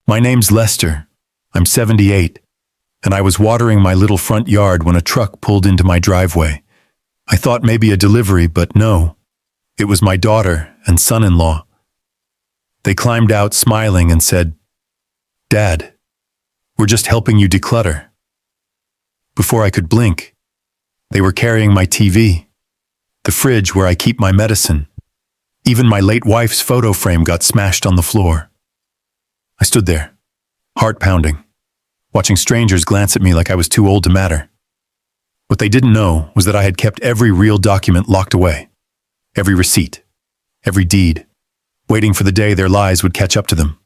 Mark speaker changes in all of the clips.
Speaker 1: My name's Lester. I'm 78, and I was watering my little front yard when a truck pulled into my driveway. I thought maybe a delivery, but no. It was my daughter and son-in-law. They climbed out smiling and said, "Dad, we're just helping you declutter." Before I could blink, they were carrying my TV, the fridge where I keep my medicine. Even my late wife's photo frame got smashed on the floor. I stood there, heart pounding, watching strangers glance at me like I was too old to matter. What they didn't know was that I had kept every real document locked away, every receipt, every deed, waiting for the day their lies would catch up to them.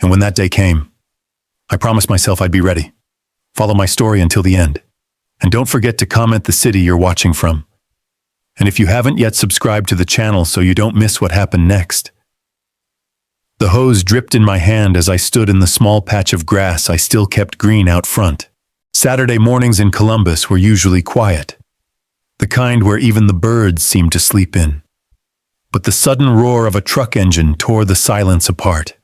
Speaker 1: And when that day came, I promised myself I'd be ready. Follow my story until the end. And don't forget to comment the city you're watching from. And if you haven't yet subscribed to the channel so you don't miss what happened next. The hose dripped in my hand as I stood in the small patch of grass I still kept green out front. Saturday mornings in Columbus were usually quiet, the kind where even the birds seemed to sleep in. But the sudden roar of a truck engine tore the silence apart,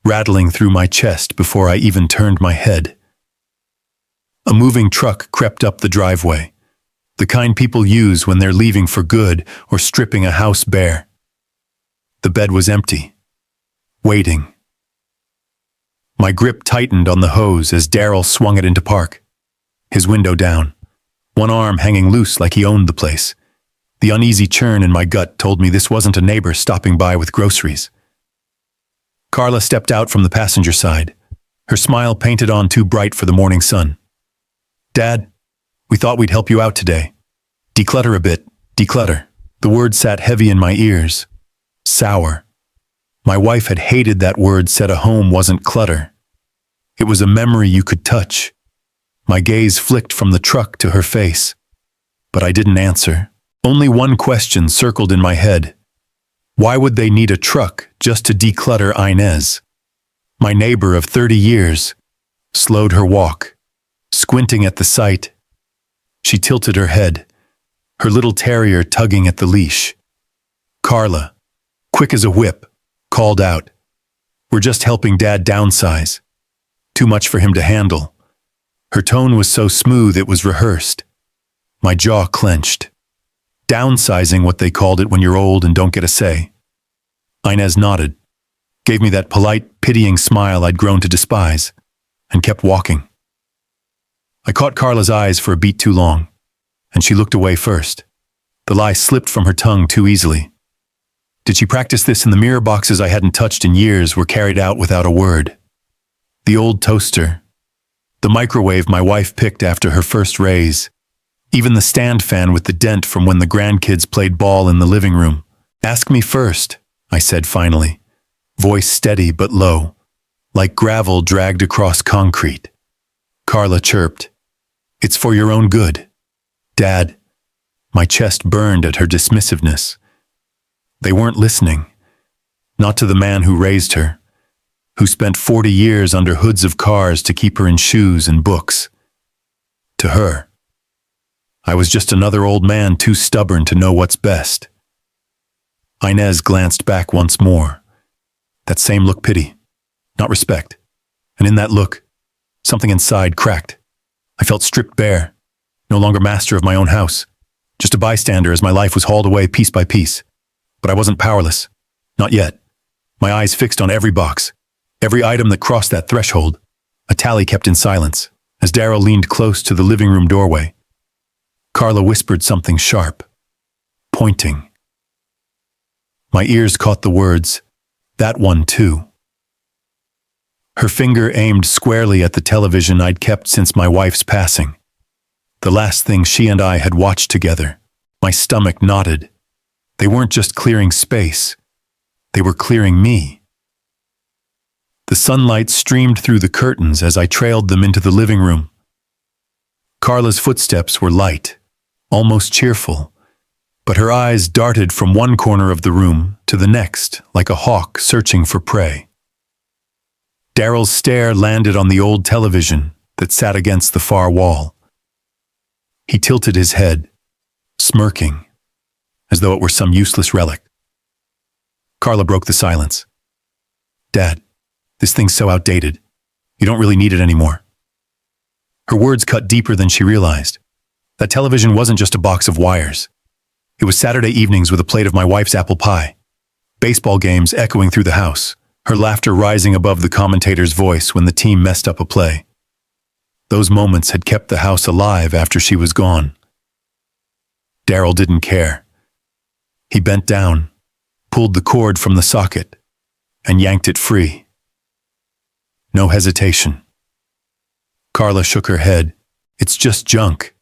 Speaker 1: rattling through my chest before I even turned my head. A moving truck crept up the driveway, the kind people use when they're leaving for good or stripping a house bare. The bed was empty, waiting. My grip tightened on the hose as Daryl swung it into park, his window down, one arm hanging loose like he owned the place. The uneasy churn in my gut told me this wasn't a neighbor stopping by with groceries. Carla stepped out from the passenger side, her smile painted on too bright for the morning sun. "Dad, we thought we'd help you out today. Declutter a bit, declutter." The word sat heavy in my ears, sour. My wife had hated that word, said a home wasn't clutter. It was a memory you could touch. My gaze flicked from the truck to her face, but I didn't answer. Only one question circled in my head. Why would they need a truck just to declutter Inez? My neighbor of 30 years slowed her walk, squinting at the sight. She tilted her head, her little terrier tugging at the leash. Carla, quick as a whip, called out, "We're just helping Dad downsize." Too much for him to handle. Her tone was so smooth it was rehearsed. My jaw clenched. Downsizing, what they called it when you're old and don't get a say. Inez nodded, gave me that polite, pitying smile I'd grown to despise, and kept walking. I caught Carla's eyes for a beat too long, and she looked away first. The lie slipped from her tongue too easily. Did she practice this in the mirror boxes I hadn't touched in years were carried out without a word? The old toaster, the microwave my wife picked after her first raise, even the stand fan with the dent from when the grandkids played ball in the living room. "Ask me first," I said finally, voice steady but low, like gravel dragged across concrete. Carla chirped, "It's for your own good, Dad." My chest burned at her dismissiveness. They weren't listening, not to the man who raised her, who spent 40 years under hoods of cars to keep her in shoes and books. To her, I was just another old man too stubborn to know what's best. Inez glanced back once more. That same look, pity, not respect. And in that look, something inside cracked. I felt stripped bare, no longer master of my own house, just a bystander as my life was hauled away piece by piece. But I wasn't powerless. Not yet. My eyes fixed on every box, every item that crossed that threshold. A tally kept in silence, as Daryl leaned close to the living room doorway. Carla whispered something sharp, pointing. My ears caught the words, "That one too." Her finger aimed squarely at the television I'd kept since my wife's passing. The last thing she and I had watched together. My stomach knotted. They weren't just clearing space. They were clearing me. The sunlight streamed through the curtains as I trailed them into the living room. Carla's footsteps were light, almost cheerful, but her eyes darted from one corner of the room to the next like a hawk searching for prey. Daryl's stare landed on the old television that sat against the far wall. He tilted his head, smirking, as though it were some useless relic. Carla broke the silence. "Dad, This thing's so outdated. You don't really need it anymore." Her words cut deeper than she realized. That television wasn't just a box of wires. It was Saturday evenings with a plate of my wife's apple pie, baseball games echoing through the house, her laughter rising above the commentator's voice when the team messed up a play. Those moments had kept the house alive after she was gone. Daryl didn't care. He bent down, pulled the cord from the socket, and yanked it free. No hesitation. Carla shook her head. "It's just junk."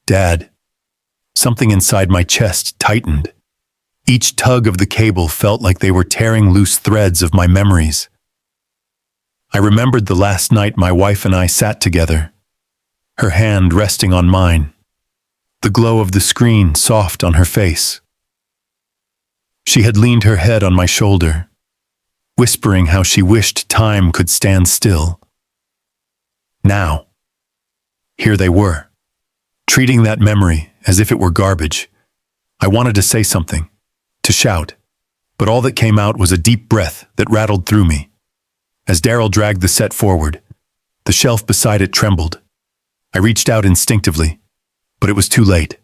Speaker 1: "Dad." Something inside my chest tightened. Each tug of the cable felt like they were tearing loose threads of my memories. I remembered the last night my wife and I sat together, her hand resting on mine, the glow of the screen soft on her face. She had leaned her head on my shoulder, whispering how she wished time could stand still. Now, here they were, treating that memory as if it were garbage. I wanted to say something, to shout, but all that came out was a deep breath that rattled through me. As Daryl dragged the set forward, the shelf beside it trembled. I reached out instinctively, but it was too late.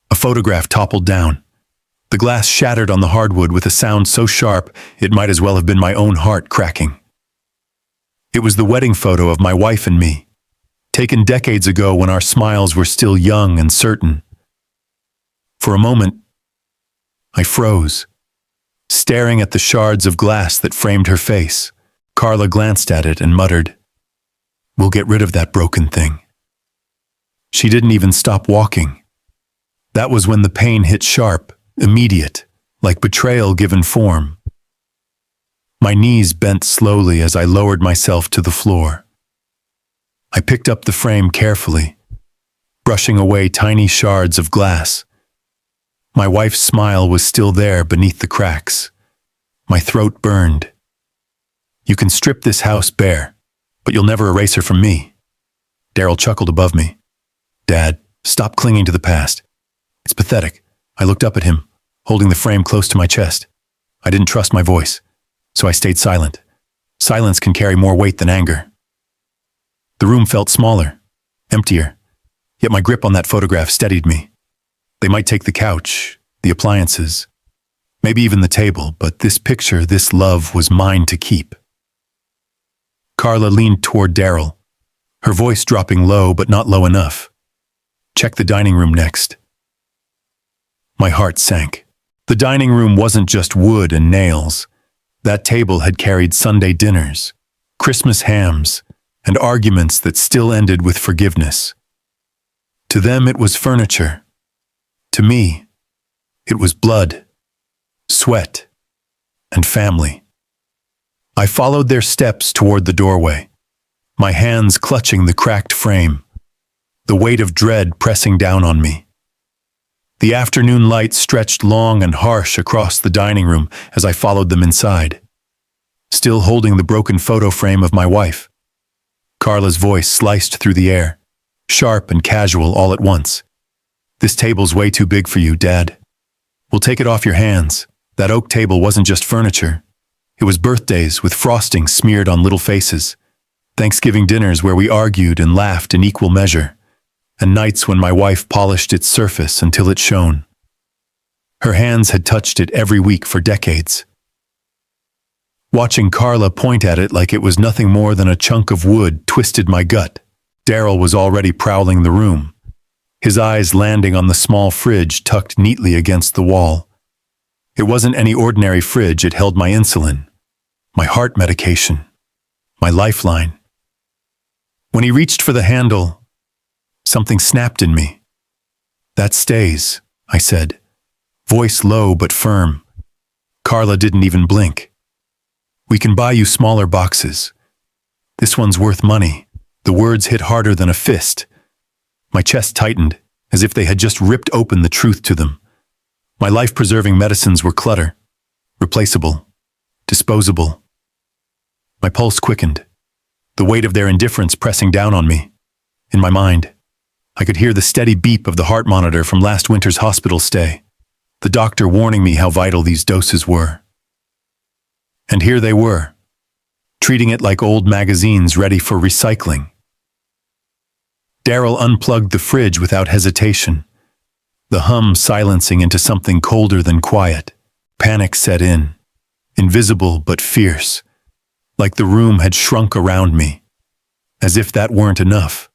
Speaker 1: A photograph toppled down. The glass shattered on the hardwood with a sound so sharp it might as well have been my own heart cracking. It was the wedding photo of my wife and me, taken decades ago when our smiles were still young and certain. For a moment, I froze, staring at the shards of glass that framed her face. Carla glanced at it and muttered, "We'll get rid of that broken thing." She didn't even stop walking. That was when the pain hit sharp, immediate, like betrayal given form. My knees bent slowly as I lowered myself to the floor. I picked up the frame carefully, brushing away tiny shards of glass. My wife's smile was still there beneath the cracks. My throat burned. "You can strip this house bare, but you'll never erase her from me." Daryl chuckled above me. "Dad, stop clinging to the past. It's pathetic." I looked up at him, holding the frame close to my chest. I didn't trust my voice, so I stayed silent. Silence can carry more weight than anger. The room felt smaller, emptier, yet my grip on that photograph steadied me. They might take the couch, the appliances, maybe even the table, but this picture, this love, was mine to keep. Carla leaned toward Daryl, her voice dropping low but not low enough. "Check the dining room next." My heart sank. The dining room wasn't just wood and nails. That table had carried Sunday dinners, Christmas hams, and arguments that still ended with forgiveness. To them it was furniture. To me, it was blood, sweat, and family. I followed their steps toward the doorway, my hands clutching the cracked frame, the weight of dread pressing down on me. The afternoon light stretched long and harsh across the dining room as I followed them inside, still holding the broken photo frame of my wife. Carla's voice sliced through the air, sharp and casual all at once. "This table's way too big for you, Dad. We'll take it off your hands. That oak table wasn't just furniture. It was birthdays with frosting smeared on little faces, Thanksgiving dinners where we argued and laughed in equal measure, and nights when my wife polished its surface until it shone. Her hands had touched it every week for decades." Watching Carla point at it like it was nothing more than a chunk of wood twisted my gut. Daryl was already prowling the room, his eyes landing on the small fridge tucked neatly against the wall. It wasn't any ordinary fridge, it held my insulin, my heart medication, my lifeline. When he reached for the handle, something snapped in me. "That stays," I said, voice low but firm. Carla didn't even blink. "We can buy you smaller boxes. This one's worth money." The words hit harder than a fist. My chest tightened, as if they had just ripped open the truth to them. My life-preserving medicines were clutter, replaceable, disposable. My pulse quickened, the weight of their indifference pressing down on me. In my mind, I could hear the steady beep of the heart monitor from last winter's hospital stay, the doctor warning me how vital these doses were. And here they were, treating it like old magazines ready for recycling. Daryl unplugged the fridge without hesitation, the hum silencing into something colder than quiet. Panic set in, invisible but fierce, like the room had shrunk around me. As if that weren't enough,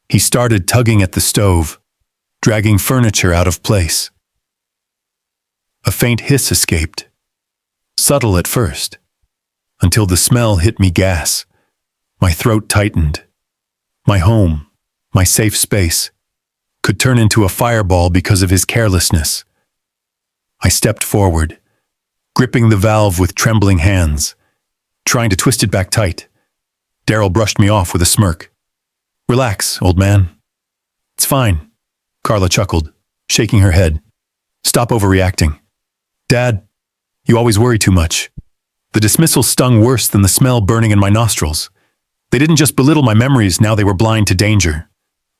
Speaker 1: he started tugging at the stove, dragging furniture out of place. A faint hiss escaped, subtle at first, until the smell hit me gas. My throat tightened. My home, my safe space, could turn into a fireball because of his carelessness. I stepped forward, gripping the valve with trembling hands, trying to twist it back tight. Daryl brushed me off with a smirk. "Relax, old man. It's fine," Carla chuckled, shaking her head. "Stop overreacting. Dad, you always worry too much." The dismissal stung worse than the smell burning in my nostrils. They didn't just belittle my memories, now they were blind to danger,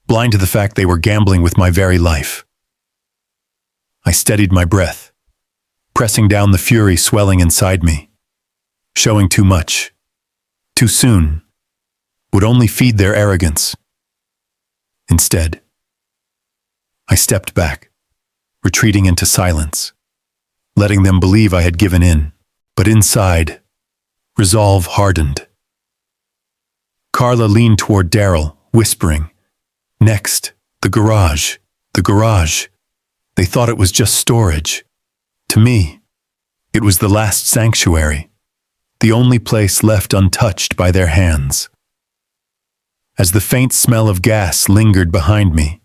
Speaker 1: blind to the fact they were gambling with my very life. I steadied my breath, pressing down the fury swelling inside me. Showing too much, too soon, would only feed their arrogance. Instead, I stepped back, retreating into silence, letting them believe I had given in, but inside, resolve hardened. Carla leaned toward Daryl, whispering, "Next, the garage, the garage." They thought it was just storage. To me, it was the last sanctuary, the only place left untouched by their hands. As the faint smell of gas lingered behind me,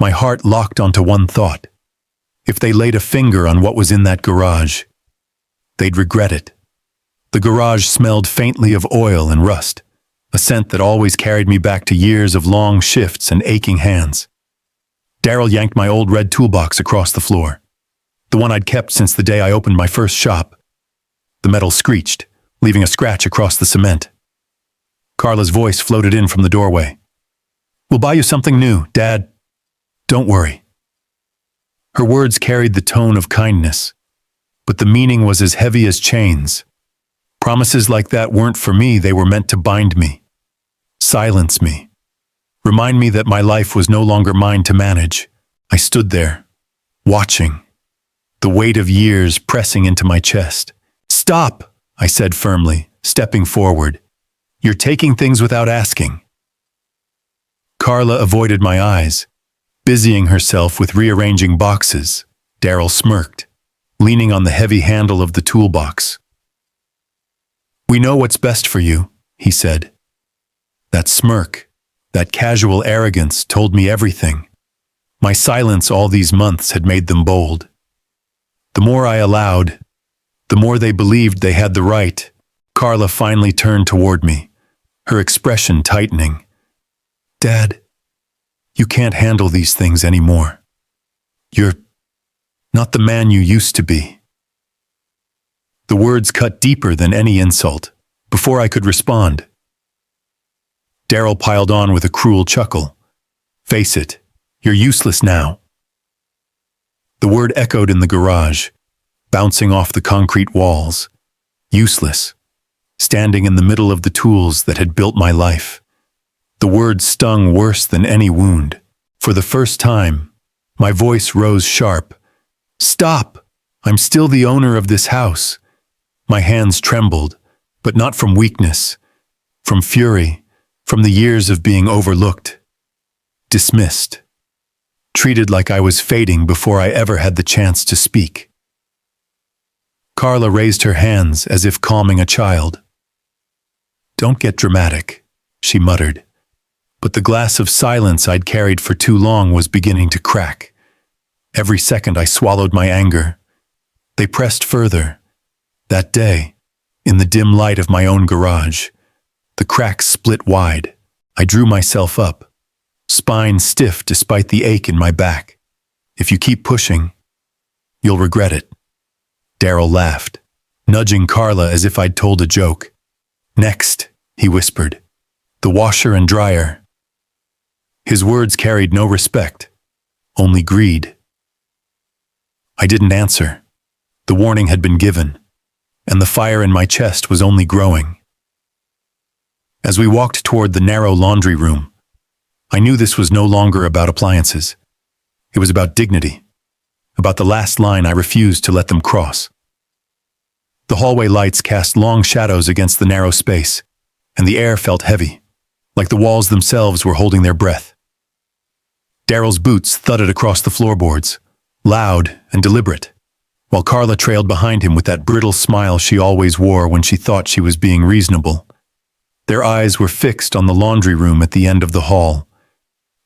Speaker 1: my heart locked onto one thought. If they laid a finger on what was in that garage, they'd regret it. The garage smelled faintly of oil and rust, a scent that always carried me back to years of long shifts and aching hands. Daryl yanked my old red toolbox across the floor, the one I'd kept since the day I opened my first shop. The metal screeched, leaving a scratch across the cement. Carla's voice floated in from the doorway. "We'll buy you something new, Dad. Don't worry." Her words carried the tone of kindness, but the meaning was as heavy as chains. Promises like that weren't for me, they were meant to bind me, silence me, remind me that my life was no longer mine to manage. I stood there, watching, the weight of years pressing into my chest. "Stop," I said firmly, stepping forward. "You're taking things without asking." Carla avoided my eyes, busying herself with rearranging boxes. Daryl smirked, leaning on the heavy handle of the toolbox. "We know what's best for you," he said. That smirk, that casual arrogance told me everything. My silence all these months had made them bold. The more I allowed, the more they believed they had the right. Carla finally turned toward me, her expression tightening. "Dad, you can't handle these things anymore. You're not the man you used to be." The words cut deeper than any insult. Before I could respond, Daryl piled on with a cruel chuckle. "Face it, you're useless now." The word echoed in the garage, bouncing off the concrete walls. Useless, standing in the middle of the tools that had built my life. The word stung worse than any wound. For the first time, my voice rose sharp. "Stop! I'm still the owner of this house." My hands trembled, but not from weakness, from fury, from the years of being overlooked, dismissed, treated like I was fading before I ever had the chance to speak. Carla raised her hands as if calming a child. "Don't get dramatic," she muttered, but the glass of silence I'd carried for too long was beginning to crack. Every second I swallowed my anger. They pressed further. That day, in the dim light of my own garage, the cracks split wide. I drew myself up, spine stiff despite the ache in my back. "If you keep pushing, you'll regret it." Daryl laughed, nudging Carla as if I'd told a joke. "Next," he whispered, "the washer and dryer." His words carried no respect, only greed. I didn't answer. The warning had been given, and the fire in my chest was only growing. As we walked toward the narrow laundry room, I knew this was no longer about appliances. It was about dignity, about the last line I refused to let them cross. The hallway lights cast long shadows against the narrow space, and the air felt heavy, like the walls themselves were holding their breath. Daryl's boots thudded across the floorboards, loud and deliberate, while Carla trailed behind him with that brittle smile she always wore when she thought she was being reasonable. Their eyes were fixed on the laundry room at the end of the hall,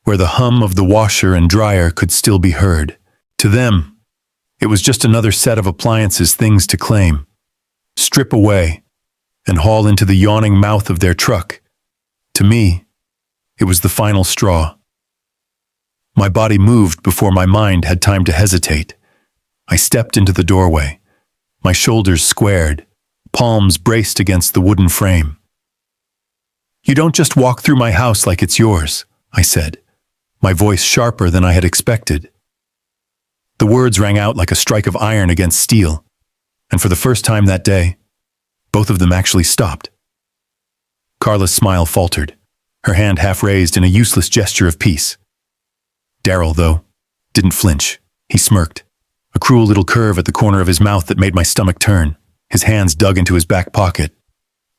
Speaker 1: where the hum of the washer and dryer could still be heard. To them, it was just another set of appliances, things to claim, strip away, and haul into the yawning mouth of their truck. To me, it was the final straw. My body moved before my mind had time to hesitate. I stepped into the doorway, my shoulders squared, palms braced against the wooden frame. "You don't just walk through my house like it's yours," I said, my voice sharper than I had expected. The words rang out like a strike of iron against steel, and for the first time that day, both of them actually stopped. Carla's smile faltered, her hand half raised in a useless gesture of peace. Daryl, though, didn't flinch. He smirked, a cruel little curve at the corner of his mouth that made my stomach turn. His hands dug into his back pocket,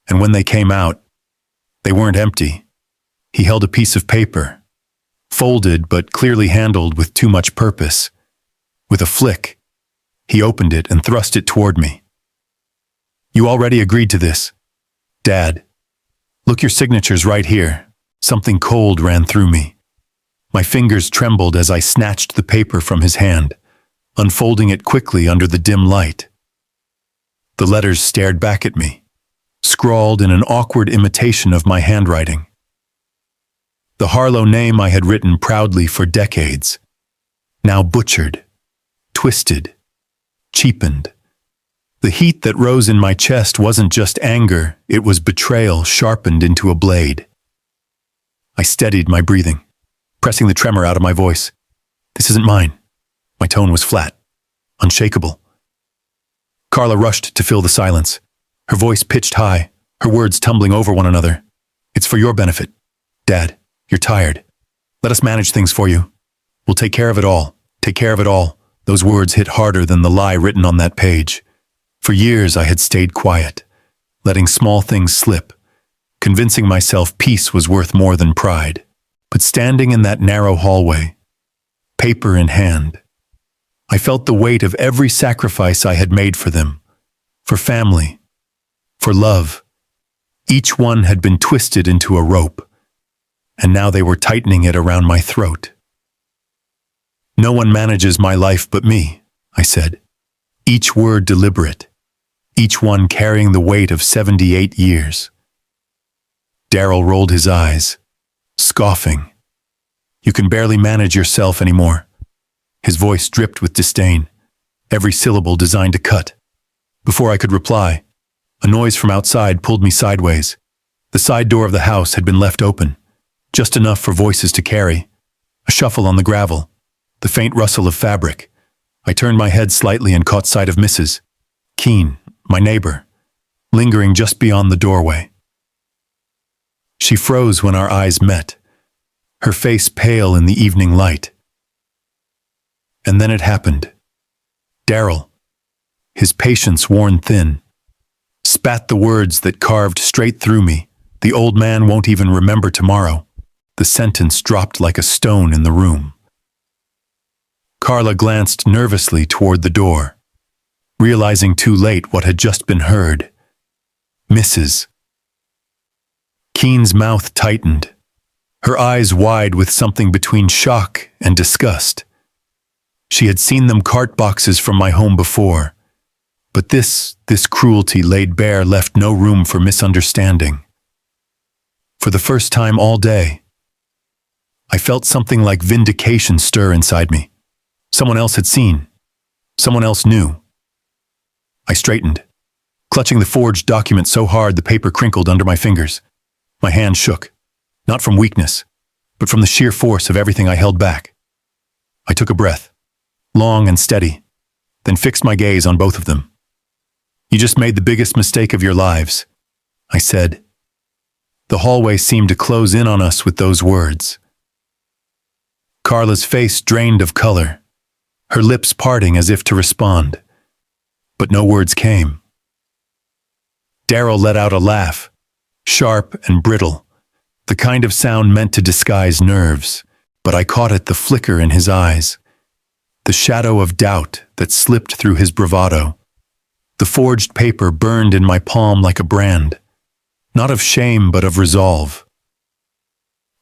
Speaker 1: and when they came out, they weren't empty. He held a piece of paper, folded but clearly handled with too much purpose. With a flick, he opened it and thrust it toward me. "You already agreed to this, Dad. Look, your signature's right here." Something cold ran through me. My fingers trembled as I snatched the paper from his hand, unfolding it quickly under the dim light. The letters stared back at me, scrawled in an awkward imitation of my handwriting. The Harlow name I had written proudly for decades, now butchered, twisted, cheapened. The heat that rose in my chest wasn't just anger, it was betrayal sharpened into a blade. I steadied my breathing, pressing the tremor out of my voice. "This isn't mine." My tone was flat, unshakable. Carla rushed to fill the silence, her voice pitched high, her words tumbling over one another. "It's for your benefit, Dad. You're tired. Let us manage things for you. We'll take care of it all. Take care of it all." Those words hit harder than the lie written on that page. For years I had stayed quiet, letting small things slip, convincing myself peace was worth more than pride. But standing in that narrow hallway, paper in hand, I felt the weight of every sacrifice I had made for them, for family, for love. Each one had been twisted into a rope, and now they were tightening it around my throat. "No one manages my life but me," I said, each word deliberate, each one carrying the weight of 78 years. Daryl rolled his eyes, scoffing. "You can barely manage yourself anymore." His voice dripped with disdain, every syllable designed to cut. Before I could reply, a noise from outside pulled me sideways. The side door of the house had been left open, just enough for voices to carry. A shuffle on the gravel, the faint rustle of fabric. I turned my head slightly and caught sight of Mrs. Keene, my neighbor, lingering just beyond the doorway. She froze when our eyes met, her face pale in the evening light. And then it happened. Daryl, his patience worn thin, spat the words that carved straight through me. "The old man won't even remember tomorrow." The sentence dropped like a stone in the room. Carla glanced nervously toward the door, realizing too late what had just been heard. Mrs. Keene's mouth tightened, her eyes wide with something between shock and disgust. She had seen them cart boxes from my home before, but this cruelty laid bare left no room for misunderstanding. For the first time all day, I felt something like vindication stir inside me. Someone else had seen. Someone else knew. I straightened, clutching the forged document so hard the paper crinkled under my fingers. My hand shook, not from weakness, but from the sheer force of everything I held back. I took a breath, long and steady, then fixed my gaze on both of them. "You just made the biggest mistake of your lives," I said. The hallway seemed to close in on us with those words. Carla's face drained of color, her lips parting as if to respond. But no words came. Darryl let out a laugh, sharp and brittle, the kind of sound meant to disguise nerves, but I caught the flicker in his eyes, the shadow of doubt that slipped through his bravado. The forged paper burned in my palm like a brand, not of shame but of resolve.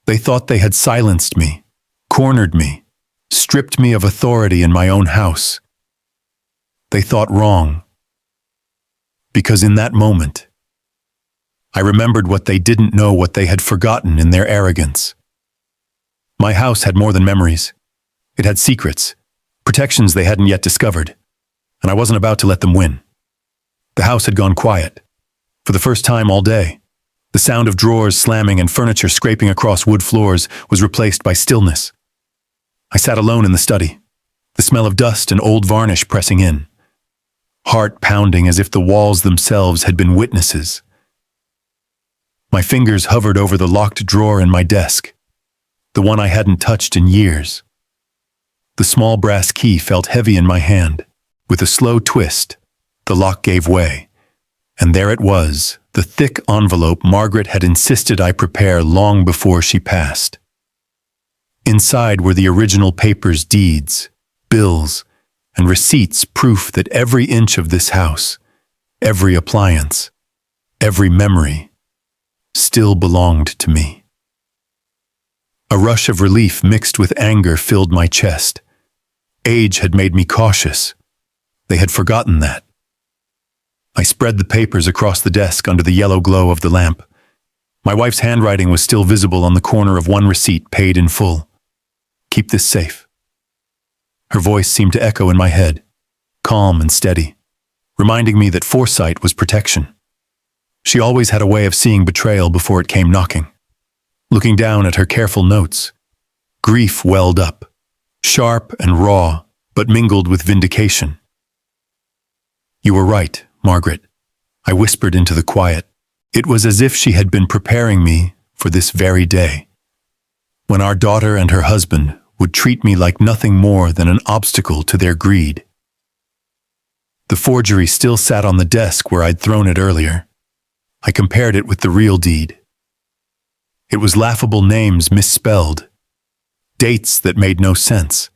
Speaker 1: They thought they had silenced me, cornered me, stripped me of authority in my own house. They thought wrong. Because in that moment, I remembered what they didn't know, what they had forgotten in their arrogance. My house had more than memories. It had secrets, protections they hadn't yet discovered, and I wasn't about to let them win. The house had gone quiet. For the first time all day, the sound of drawers slamming and furniture scraping across wood floors was replaced by stillness. I sat alone in the study, the smell of dust and old varnish pressing in, heart pounding as if the walls themselves had been witnesses. My fingers hovered over the locked drawer in my desk, the one I hadn't touched in years. The small brass key felt heavy in my hand. With a slow twist, the lock gave way, and there it was, the thick envelope Margaret had insisted I prepare long before she passed. Inside were the original paper's deeds, bills, and receipts, proof that every inch of this house, every appliance, every memory, still belonged to me. A rush of relief mixed with anger filled my chest. Age had made me cautious. They had forgotten that. I spread the papers across the desk under the yellow glow of the lamp. My wife's handwriting was still visible on the corner of one receipt paid in full. "Keep this safe." Her voice seemed to echo in my head, calm and steady, reminding me that foresight was protection. She always had a way of seeing betrayal before it came knocking. Looking down at her careful notes, grief welled up, sharp and raw, but mingled with vindication. "You were right, Margaret," I whispered into the quiet. It was as if she had been preparing me for this very day, when our daughter and her husband would treat me like nothing more than an obstacle to their greed. The forgery still sat on the desk where I'd thrown it earlier. I compared it with the real deed. It was laughable names misspelled, dates that made no sense,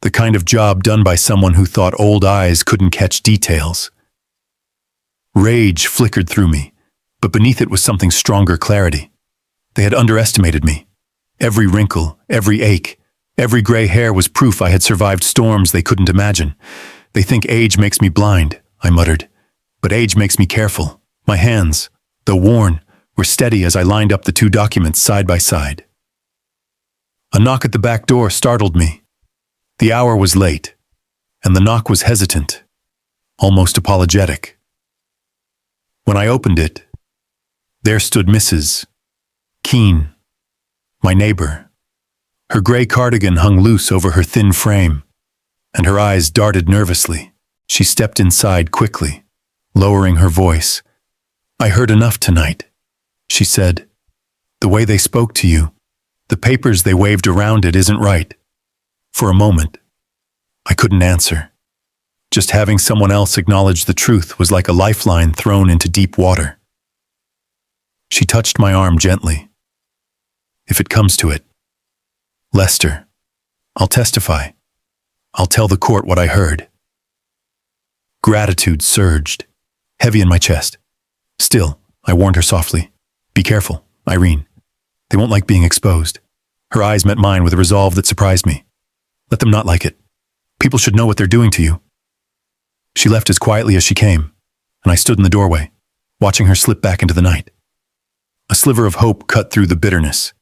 Speaker 1: the kind of job done by someone who thought old eyes couldn't catch details. Rage flickered through me, but beneath it was something stronger: clarity. They had underestimated me. Every wrinkle, every ache, every gray hair was proof I had survived storms they couldn't imagine. "They think age makes me blind," I muttered, "but age makes me careful." My hands, though worn, were steady as I lined up the two documents side by side. A knock at the back door startled me. The hour was late, and the knock was hesitant, almost apologetic. When I opened it, there stood Mrs. Keene, my neighbor. Her gray cardigan hung loose over her thin frame, and her eyes darted nervously. She stepped inside quickly, lowering her voice. "I heard enough tonight," she said. "The way they spoke to you, the papers they waved around, it isn't right." For a moment, I couldn't answer. Just having someone else acknowledge the truth was like a lifeline thrown into deep water. She touched my arm gently. "If it comes to it, Lester, I'll testify. I'll tell the court what I heard." Gratitude surged, heavy in my chest. "Still," I warned her softly, "be careful, Irene. They won't like being exposed." Her eyes met mine with a resolve that surprised me. "Let them not like it. People should know what they're doing to you." She left as quietly as she came, and I stood in the doorway, watching her slip back into the night. A sliver of hope cut through the bitterness.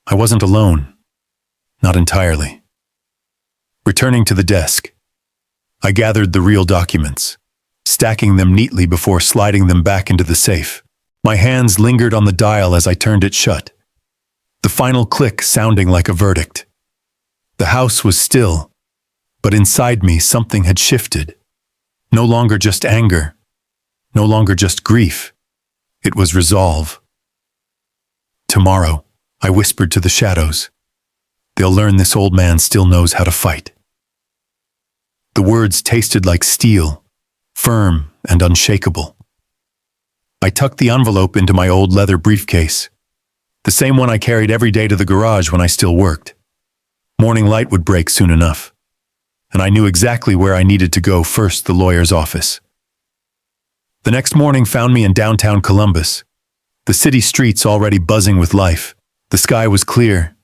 Speaker 1: I wasn't alone. Not entirely. Returning to the desk, I gathered the real documents, stacking them neatly before sliding them back into the safe. My hands lingered on the dial as I turned it shut, the final click sounding like a verdict. The house was still, but inside me something had shifted. No longer just anger, no longer just grief. It was resolve. Tomorrow, I whispered to the shadows. They'll learn this old man still knows how to fight. The words tasted like steel, firm and unshakable. I tucked the envelope into my old leather briefcase, the same one I carried every day to the garage when I still worked. Morning light would break soon enough, and I knew exactly where I needed to go first, the lawyer's office. The next morning found me in downtown Columbus, the city streets already buzzing with life. The sky was clear,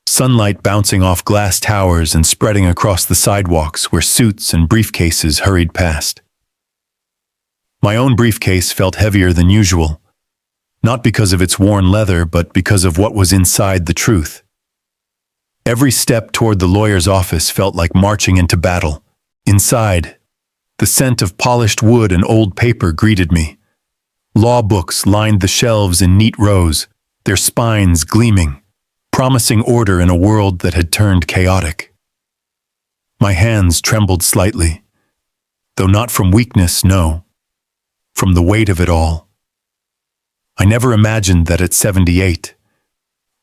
Speaker 1: sunlight bouncing off glass towers and spreading across the sidewalks where suits and briefcases hurried past. My own briefcase felt heavier than usual, not because of its worn leather, but because of what was inside the truth. Every step toward the lawyer's office felt like marching into battle. Inside, the scent of polished wood and old paper greeted me. Law books lined the shelves in neat rows, their spines gleaming, promising order in a world that had turned chaotic. My hands trembled slightly, though not from weakness, no, from the weight of it all. I never imagined that at 78,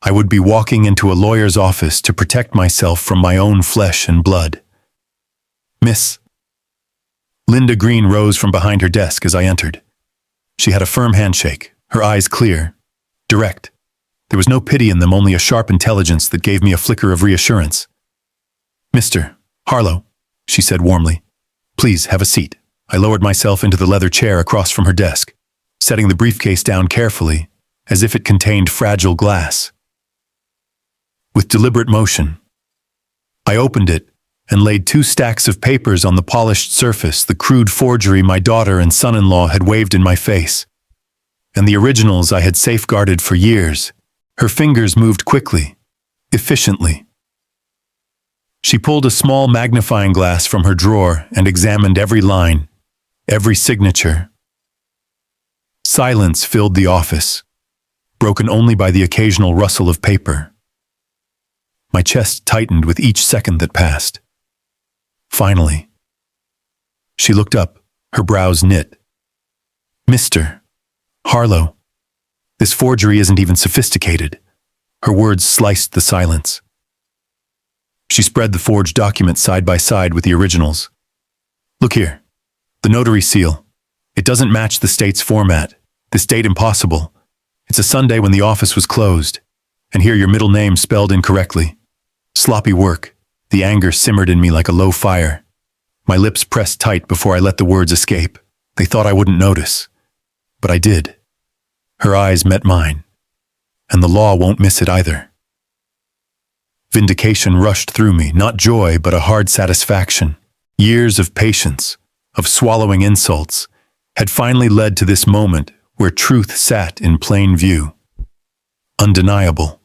Speaker 1: I would be walking into a lawyer's office to protect myself from my own flesh and blood. Miss. Linda Green rose from behind her desk as I entered. She had a firm handshake, her eyes clear, direct. There was no pity in them, only a sharp intelligence that gave me a flicker of reassurance. Mr. Harlow, she said warmly, please have a seat. I lowered myself into the leather chair across from her desk, setting the briefcase down carefully, as if it contained fragile glass. With deliberate motion, I opened it and laid 2 stacks of papers on the polished surface, the crude forgery my daughter and son-in-law had waved in my face, and the originals I had safeguarded for years. Her fingers moved quickly, efficiently. She pulled a small magnifying glass from her drawer and examined every line, every signature. Silence filled the office, broken only by the occasional rustle of paper. My chest tightened with each second that passed. Finally, she looked up, her brows knit. Mr. Harlow, this forgery isn't even sophisticated. Her words sliced the silence. She spread the forged document side by side with the originals. Look here, the notary seal. It doesn't match the state's format. This date impossible. It's a Sunday when the office was closed. And here your middle name spelled incorrectly. Sloppy work. The anger simmered in me like a low fire. My lips pressed tight before I let the words escape. They thought I wouldn't notice. But I did. Her eyes met mine. And the law won't miss it either. Vindication rushed through me, not joy, but a hard satisfaction. Years of patience, of swallowing insults, had finally led to this moment where truth sat in plain view. Undeniable.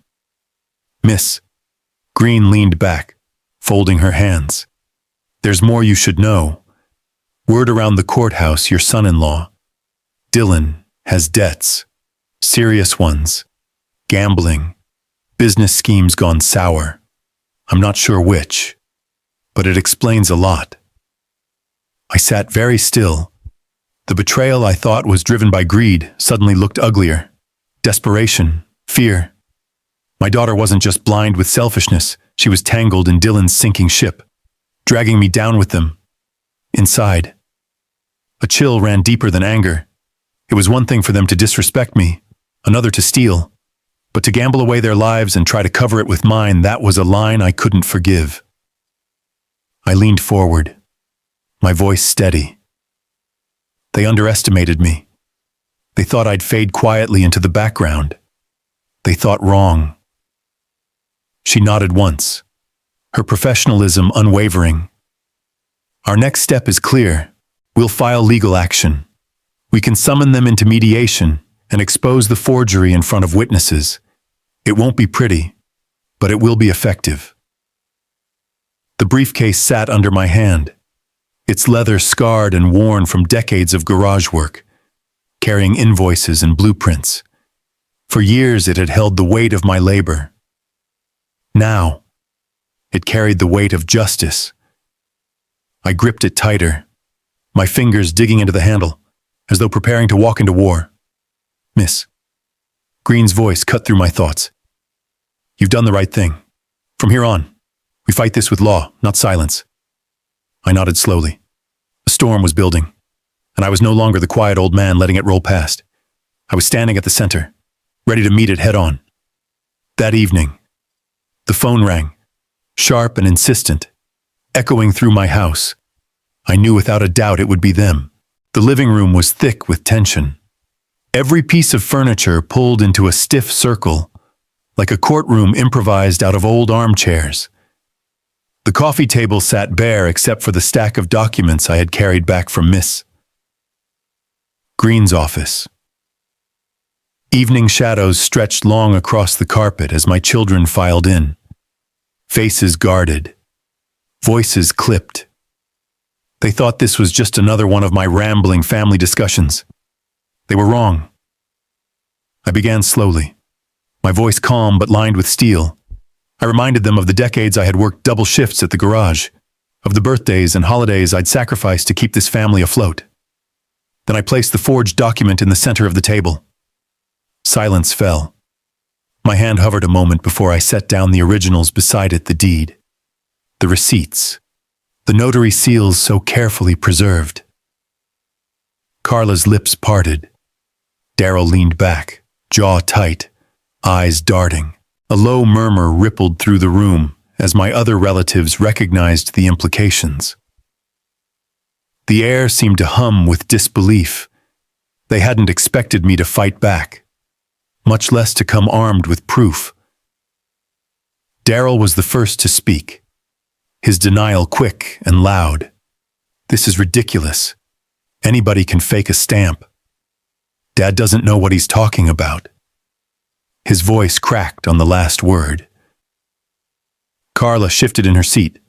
Speaker 1: Miss Green leaned back, folding her hands. There's more you should know. Word around the courthouse, your son-in-law, Dylan, has debts. Serious ones. Gambling. Business schemes gone sour. I'm not sure which, but it explains a lot. I sat very still. The betrayal I thought was driven by greed suddenly looked uglier. Desperation. Fear. My daughter wasn't just blind with selfishness, she was tangled in Dylan's sinking ship, dragging me down with them. Inside, a chill ran deeper than anger. It was one thing for them to disrespect me, another to steal, but to gamble away their lives and try to cover it with mine, that was a line I couldn't forgive. I leaned forward, my voice steady. They underestimated me. They thought I'd fade quietly into the background. They thought wrong. She nodded once, her professionalism unwavering. Our next step is clear. We'll file legal action. We can summon them into mediation and expose the forgery in front of witnesses. It won't be pretty, but it will be effective. The briefcase sat under my hand, its leather scarred and worn from decades of garage work, carrying invoices and blueprints. For years it had held the weight of my labor. Now, it carried the weight of justice. I gripped it tighter, my fingers digging into the handle, as though preparing to walk into war. Miss Green's voice cut through my thoughts. You've done the right thing. From here on, we fight this with law, not silence. I nodded slowly. A storm was building, and I was no longer the quiet old man letting it roll past. I was standing at the center, ready to meet it head on. That evening, the phone rang, sharp and insistent, echoing through my house. I knew without a doubt it would be them. The living room was thick with tension. Every piece of furniture pulled into a stiff circle, like a courtroom improvised out of old armchairs. The coffee table sat bare except for the stack of documents I had carried back from Miss Green's office. Evening shadows stretched long across the carpet as my children filed in. Faces guarded. Voices clipped. They thought this was just another one of my rambling family discussions. They were wrong. I began slowly, my voice calm but lined with steel. I reminded them of the decades I had worked double shifts at the garage, of the birthdays and holidays I'd sacrificed to keep this family afloat. Then I placed the forged document in the center of the table. Silence fell. My hand hovered a moment before I set down the originals beside it, the deed, the receipts, the notary seals so carefully preserved. Carla's lips parted. Daryl leaned back, jaw tight, eyes darting. A low murmur rippled through the room as my other relatives recognized the implications. The air seemed to hum with disbelief. They hadn't expected me to fight back, much less to come armed with proof. Daryl was the first to speak, his denial quick and loud. This is ridiculous. Anybody can fake a stamp. Dad doesn't know what he's talking about. His voice cracked on the last word. Carla shifted in her seat,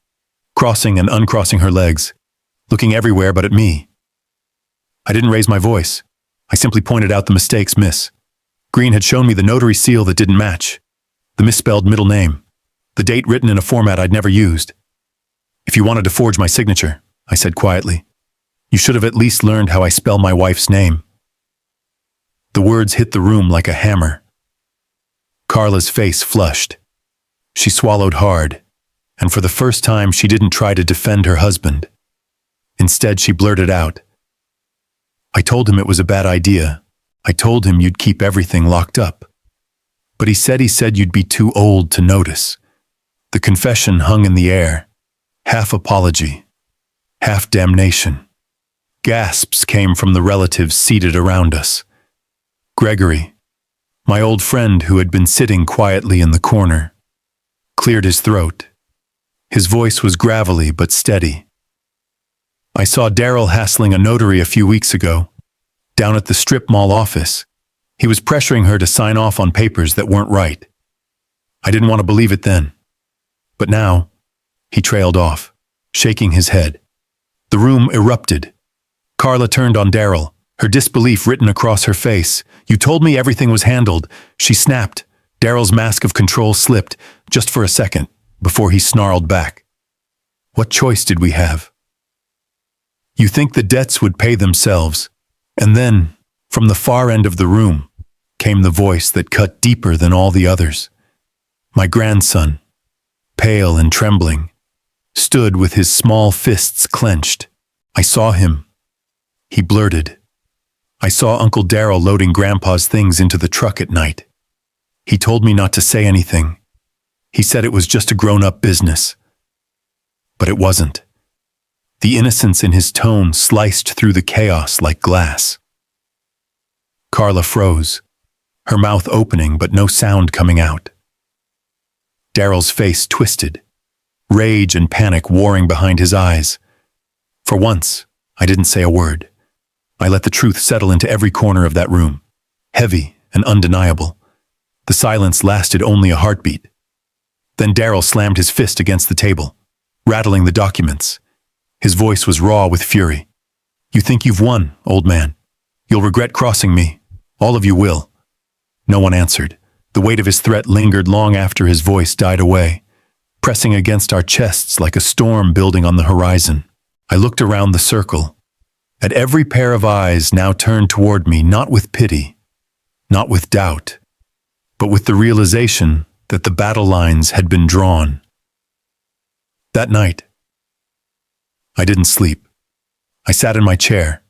Speaker 1: crossing and uncrossing her legs, looking everywhere but at me. I didn't raise my voice. I simply pointed out the mistakes Miss Green had shown me, the notary seal that didn't match, the misspelled middle name, the date written in a format I'd never used. If you wanted to forge my signature, I said quietly, you should have at least learned how I spell my wife's name. The words hit the room like a hammer. Carla's face flushed. She swallowed hard, and for the first time she didn't try to defend her husband. Instead, she blurted out, I told him it was a bad idea. I told him you'd keep everything locked up. But he said you'd be too old to notice. The confession hung in the air, half apology, half damnation. Gasps came from the relatives seated around us. Gregory, my old friend who had been sitting quietly in the corner, cleared his throat. His voice was gravelly but steady. I saw Daryl hassling a notary a few weeks ago, down at the strip mall office. He was pressuring her to sign off on papers that weren't right. I didn't want to believe it then. But now, he trailed off, shaking his head. The room erupted. Carla turned on Daryl, her disbelief written across her face. You told me everything was handled. She snapped. Daryl's mask of control slipped, just for a second, before he snarled back. What choice did we have? You think the debts would pay themselves. And then, from the far end of the room, came the voice that cut deeper than all the others. My grandson, pale and trembling, stood with his small fists clenched. I saw him. He blurted. I saw Uncle Daryl loading Grandpa's things into the truck at night. He told me not to say anything. He said it was just a grown-up business. But it wasn't. The innocence in his tone sliced through the chaos like glass. Carla froze, her mouth opening but no sound coming out. Daryl's face twisted, rage and panic warring behind his eyes. For once, I didn't say a word. I let the truth settle into every corner of that room, heavy and undeniable. The silence lasted only a heartbeat. Then Daryl slammed his fist against the table, rattling the documents. His voice was raw with fury. You think you've won, old man. You'll regret crossing me. All of you will. No one answered. The weight of his threat lingered long after his voice died away, pressing against our chests like a storm building on the horizon. I looked around the circle. At every pair of eyes now turned toward me, not with pity, not with doubt, but with the realization that the battle lines had been drawn. That night, I didn't sleep. I sat in my chair,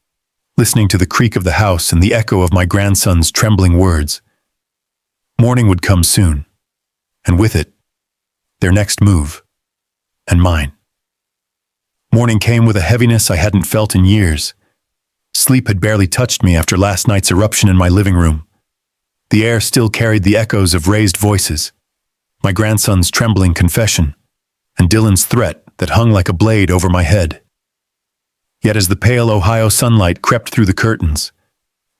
Speaker 1: listening to the creak of the house and the echo of my grandson's trembling words. Morning would come soon, and with it, their next move, and mine. Morning came with a heaviness I hadn't felt in years. Sleep had barely touched me after last night's eruption in my living room. The air still carried the echoes of raised voices, my grandson's trembling confession, and Dylan's threat that hung like a blade over my head. Yet as the pale Ohio sunlight crept through the curtains,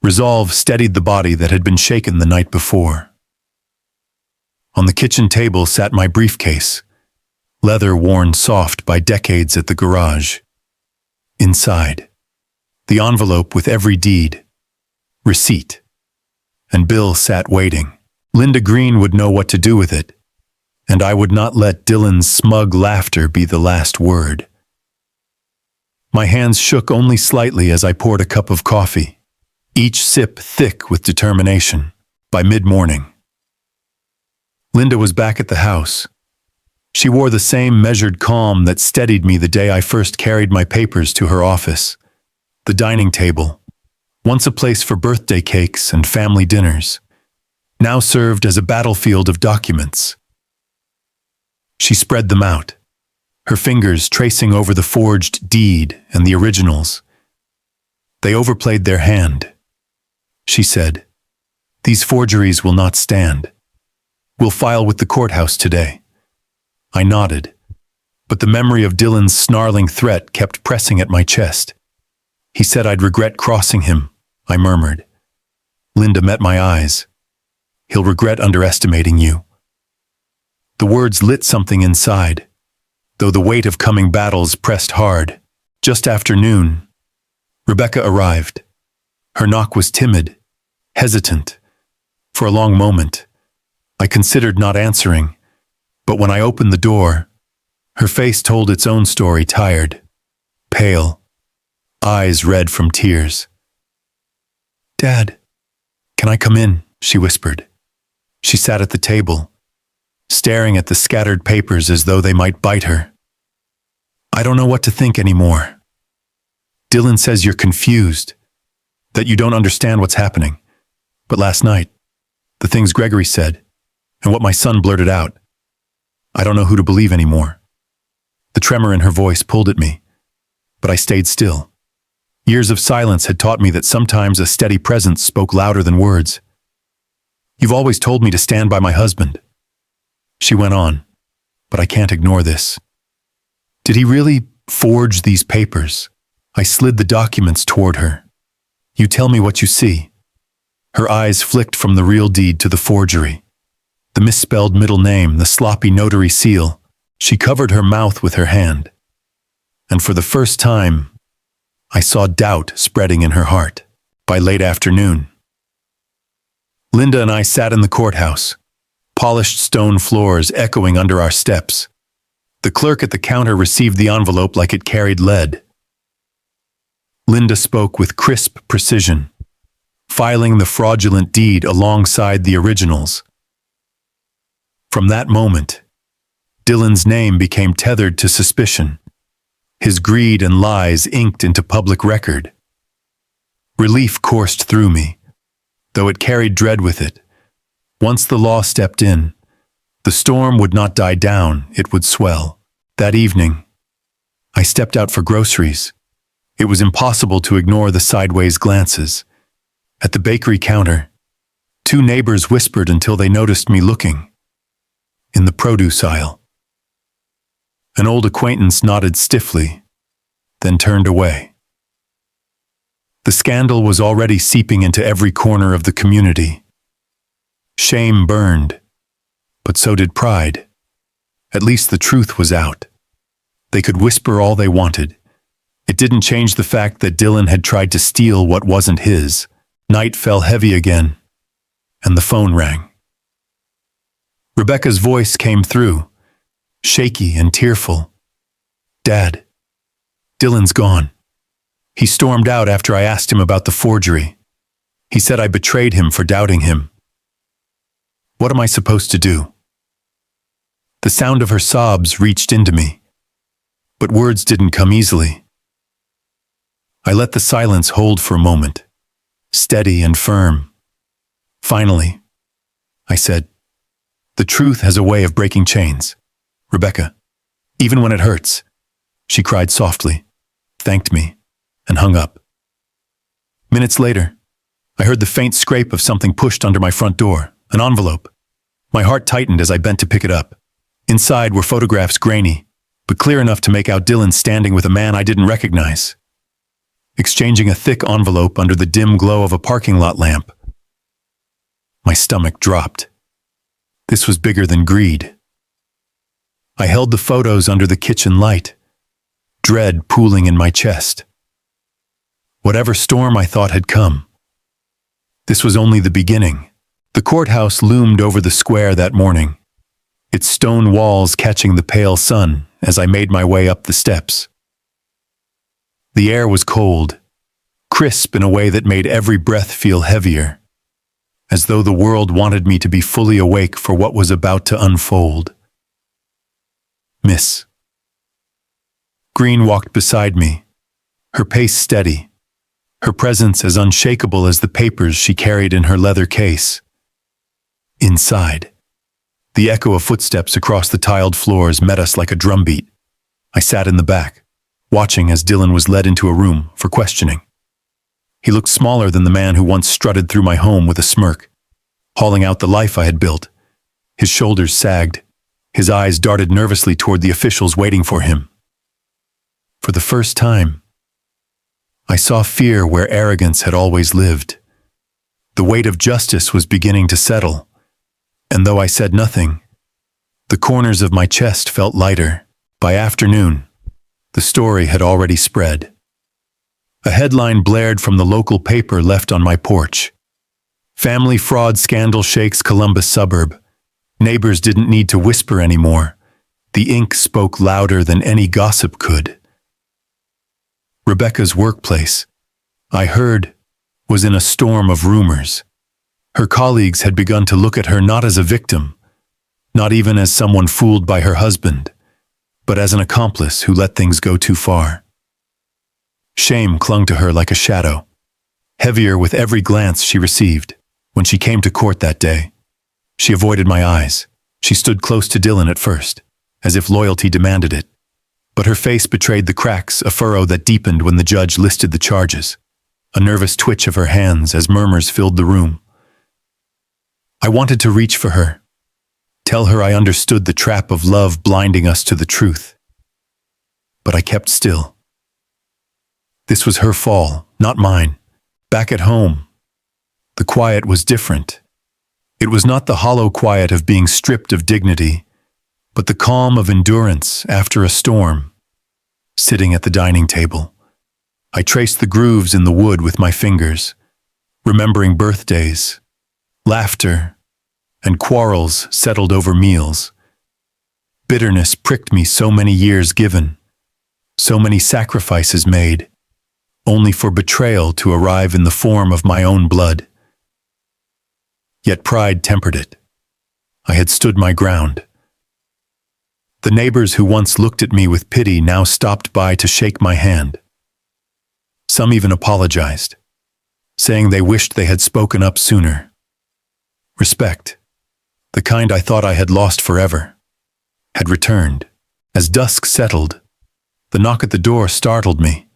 Speaker 1: resolve steadied the body that had been shaken the night before. On the kitchen table sat my briefcase, leather worn soft by decades at the garage. Inside, the envelope with every deed, receipt, and bill sat waiting. Linda Green would know what to do with it, and I would not let Dylan's smug laughter be the last word. My hands shook only slightly as I poured a cup of coffee, each sip thick with determination. By mid-morning, Linda was back at the house. She wore the same measured calm that steadied me the day I first carried my papers to her office. The dining table, once a place for birthday cakes and family dinners, now served as a battlefield of documents. She spread them out, her fingers tracing over the forged deed and the originals. They overplayed their hand. She said, "These forgeries will not stand. We'll file with the courthouse today." I nodded, but the memory of Dylan's snarling threat kept pressing at my chest. "He said I'd regret crossing him," I murmured. Linda met my eyes. "He'll regret underestimating you." The words lit something inside, though the weight of coming battles pressed hard. Just after noon, Rebecca arrived. Her knock was timid, hesitant. For a long moment, I considered not answering, but when I opened the door, her face told its own story, tired, pale, eyes red from tears. "Dad, can I come in?" she whispered. She sat at the table, staring at the scattered papers as though they might bite her. "I don't know what to think anymore. Dylan says you're confused, that you don't understand what's happening. But last night, the things Gregory said, and what my son blurted out, I don't know who to believe anymore." The tremor in her voice pulled at me, but I stayed still. Years of silence had taught me that sometimes a steady presence spoke louder than words. "You've always told me to stand by my husband," she went on, "but I can't ignore this. Did he really forge these papers?" I slid the documents toward her. "You tell me what you see." Her eyes flicked from the real deed to the forgery. The misspelled middle name, the sloppy notary seal. She covered her mouth with her hand. And for the first time, I saw doubt spreading in her heart. By late afternoon, Linda and I sat in the courthouse, polished stone floors echoing under our steps. The clerk at the counter received the envelope like it carried lead. Linda spoke with crisp precision, filing the fraudulent deed alongside the originals. From that moment, Dylan's name became tethered to suspicion, his greed and lies inked into public record. Relief coursed through me, though it carried dread with it. Once the law stepped in, the storm would not die down, it would swell. That evening, I stepped out for groceries. It was impossible to ignore the sideways glances. At the bakery counter, two neighbors whispered until they noticed me looking. In the produce aisle, an old acquaintance nodded stiffly, then turned away. The scandal was already seeping into every corner of the community. Shame burned, but so did pride. At least the truth was out. They could whisper all they wanted. It didn't change the fact that Dylan had tried to steal what wasn't his. Night fell heavy again, and the phone rang. Rebecca's voice came through, shaky and tearful. "Dad, Dylan's gone. He stormed out after I asked him about the forgery. He said I betrayed him for doubting him." What am I supposed to do? The sound of her sobs reached into me, but words didn't come easily. I let the silence hold for a moment, steady and firm. Finally, I said, "The truth has a way of breaking chains. Rebecca, even when it hurts." She cried softly, thanked me, and hung up. Minutes later, I heard the faint scrape of something pushed under my front door, an envelope. My heart tightened as I bent to pick it up. Inside were photographs, grainy, but clear enough to make out Dylan standing with a man I didn't recognize, exchanging a thick envelope under the dim glow of a parking lot lamp. My stomach dropped. This was bigger than greed. I held the photos under the kitchen light, dread pooling in my chest. Whatever storm I thought had come, this was only the beginning. The courthouse loomed over the square that morning, its stone walls catching the pale sun as I made my way up the steps. The air was cold, crisp in a way that made every breath feel heavier, as though the world wanted me to be fully awake for what was about to unfold. Miss Green walked beside me, her pace steady, her presence as unshakable as the papers she carried in her leather case. Inside, the echo of footsteps across the tiled floors met us like a drumbeat. I sat in the back, watching as Dylan was led into a room for questioning. He looked smaller than the man who once strutted through my home with a smirk, hauling out the life I had built. His shoulders sagged, his eyes darted nervously toward the officials waiting for him. For the first time, I saw fear where arrogance had always lived. The weight of justice was beginning to settle, and though I said nothing, the corners of my chest felt lighter. By afternoon, the story had already spread. A headline blared from the local paper left on my porch. "Family fraud scandal shakes Columbus suburb." Neighbors didn't need to whisper anymore. The ink spoke louder than any gossip could. Rebecca's workplace, I heard, was in a storm of rumors. Her colleagues had begun to look at her not as a victim, not even as someone fooled by her husband, but as an accomplice who let things go too far. Shame clung to her like a shadow, heavier with every glance she received. When she came to court that day, she avoided my eyes. She stood close to Dylan at first, as if loyalty demanded it. But her face betrayed the cracks, a furrow that deepened when the judge listed the charges, a nervous twitch of her hands as murmurs filled the room. I wanted to reach for her, tell her I understood the trap of love blinding us to the truth. But I kept still. This was her fall, not mine. Back at home, the quiet was different. It was not the hollow quiet of being stripped of dignity, but the calm of endurance after a storm. Sitting at the dining table, I traced the grooves in the wood with my fingers, remembering birthdays, laughter, and quarrels settled over meals. Bitterness pricked me, so many years given, so many sacrifices made, only for betrayal to arrive in the form of my own blood. Yet pride tempered it. I had stood my ground. The neighbors who once looked at me with pity now stopped by to shake my hand. Some even apologized, saying they wished they had spoken up sooner. Respect, the kind I thought I had lost forever, had returned. As dusk settled, the knock at the door startled me.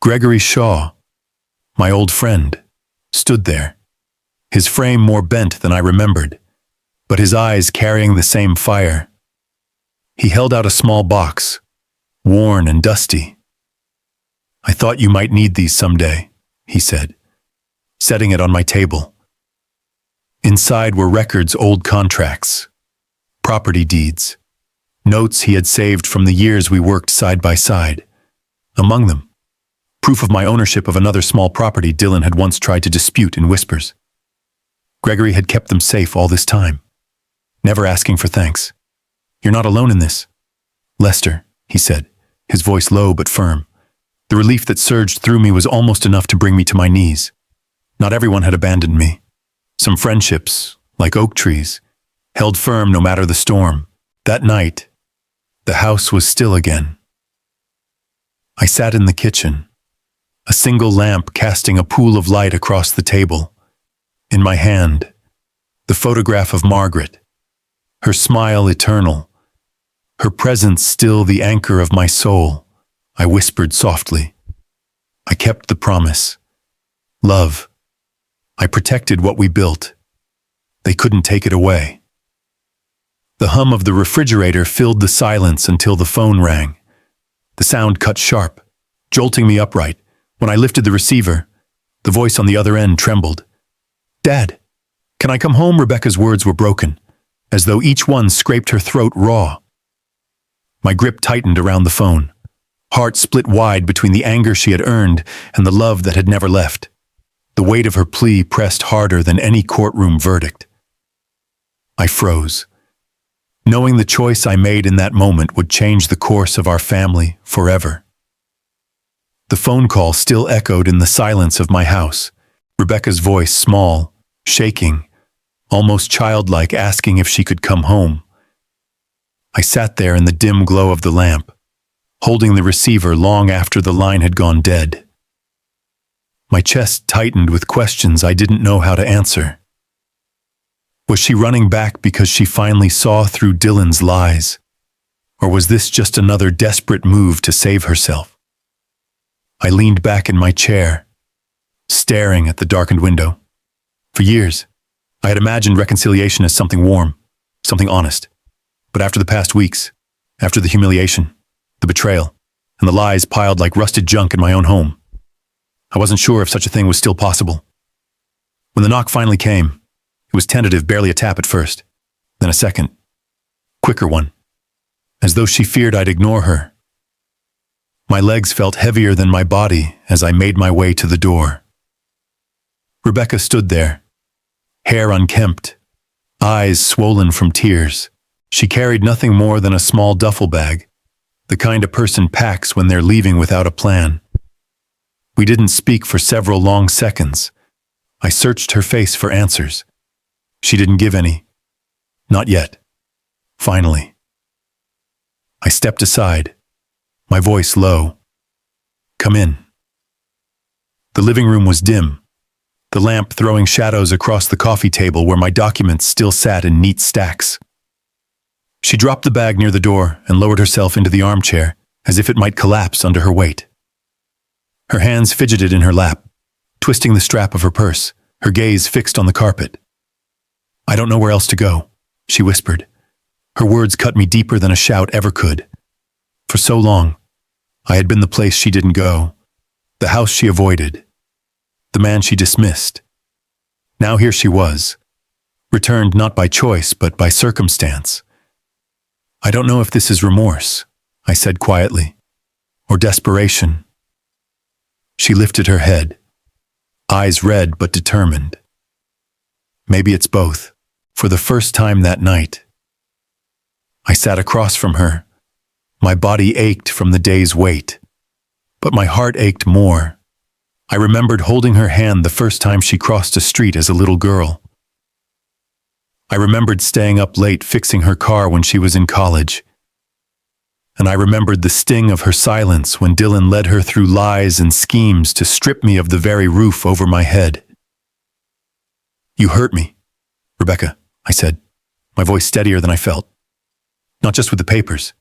Speaker 1: Gregory Shaw, my old friend, stood there, his frame more bent than I remembered, but his eyes carrying the same fire. He held out a small box, worn and dusty. "I thought you might need these someday," he said, setting it on my table. Inside were records, old contracts, property deeds, notes he had saved from the years we worked side by side. Among them, proof of my ownership of another small property Dylan had once tried to dispute in whispers. Gregory had kept them safe all this time, never asking for thanks. "You're not alone in this, Lester," he said, his voice low but firm. The relief that surged through me was almost enough to bring me to my knees. Not everyone had abandoned me. Some friendships, like oak trees, held firm no matter the storm. That night, the house was still again. I sat in the kitchen, a single lamp casting a pool of light across the table. In my hand, the photograph of Margaret, her smile eternal, her presence still the anchor of my soul. I whispered softly. I kept the promise. Love. I protected what we built. They couldn't take it away. The hum of the refrigerator filled the silence until the phone rang. The sound cut sharp, jolting me upright. When I lifted the receiver, the voice on the other end trembled. "Dad, can I come home?" Rebecca's words were broken, as though each one scraped her throat raw. My grip tightened around the phone. Heart split wide between the anger she had earned and the love that had never left. The weight of her plea pressed harder than any courtroom verdict. I froze, knowing the choice I made in that moment would change the course of our family forever. The phone call still echoed in the silence of my house, Rebecca's voice small, shaking, almost childlike, asking if she could come home. I sat there in the dim glow of the lamp, holding the receiver long after the line had gone dead. My chest tightened with questions I didn't know how to answer. Was she running back because she finally saw through Dylan's lies? Or was this just another desperate move to save herself? I leaned back in my chair, staring at the darkened window. For years, I had imagined reconciliation as something warm, something honest. But after the past weeks, after the humiliation, the betrayal, and the lies piled like rusted junk in my own home, I wasn't sure if such a thing was still possible. When the knock finally came, it was tentative, barely a tap at first, then a second, quicker one, as though she feared I'd ignore her. My legs felt heavier than my body as I made my way to the door. Rebecca stood there, hair unkempt, eyes swollen from tears. She carried nothing more than a small duffel bag, the kind a person packs when they're leaving without a plan. We didn't speak for several long seconds. I searched her face for answers. She didn't give any. Not yet. Finally. I stepped aside, my voice low. "Come in." The living room was dim, the lamp throwing shadows across the coffee table where my documents still sat in neat stacks. She dropped the bag near the door and lowered herself into the armchair, as if it might collapse under her weight. Her hands fidgeted in her lap, twisting the strap of her purse, her gaze fixed on the carpet. "I don't know where else to go," she whispered. Her words cut me deeper than a shout ever could. For so long, I had been the place she didn't go, the house she avoided, the man she dismissed. Now here she was, returned not by choice but by circumstance. "I don't know if this is remorse," I said quietly, "or desperation." She lifted her head, eyes red but determined. "Maybe it's both." For the first time that night, I sat across from her. My body ached from the day's weight, but my heart ached more. I remembered holding her hand the first time she crossed a street as a little girl. I remembered staying up late fixing her car when she was in college. And I remembered the sting of her silence when Dylan led her through lies and schemes to strip me of the very roof over my head. "You hurt me, Rebecca," I said, my voice steadier than I felt. "Not just with the papers,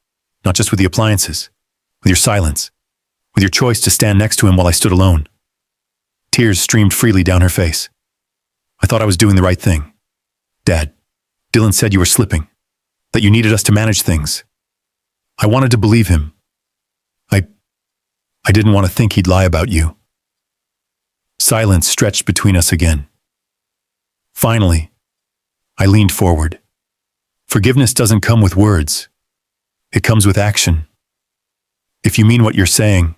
Speaker 1: not just with the appliances, with your silence, with your choice to stand next to him while I stood alone." Tears streamed freely down her face. "I thought I was doing the right thing. Dad, Dylan said you were slipping, that you needed us to manage things. I wanted to believe him. I didn't want to think he'd lie about you." Silence stretched between us again. Finally, I leaned forward. Forgiveness doesn't come with words. It comes with action. If you mean what you're saying,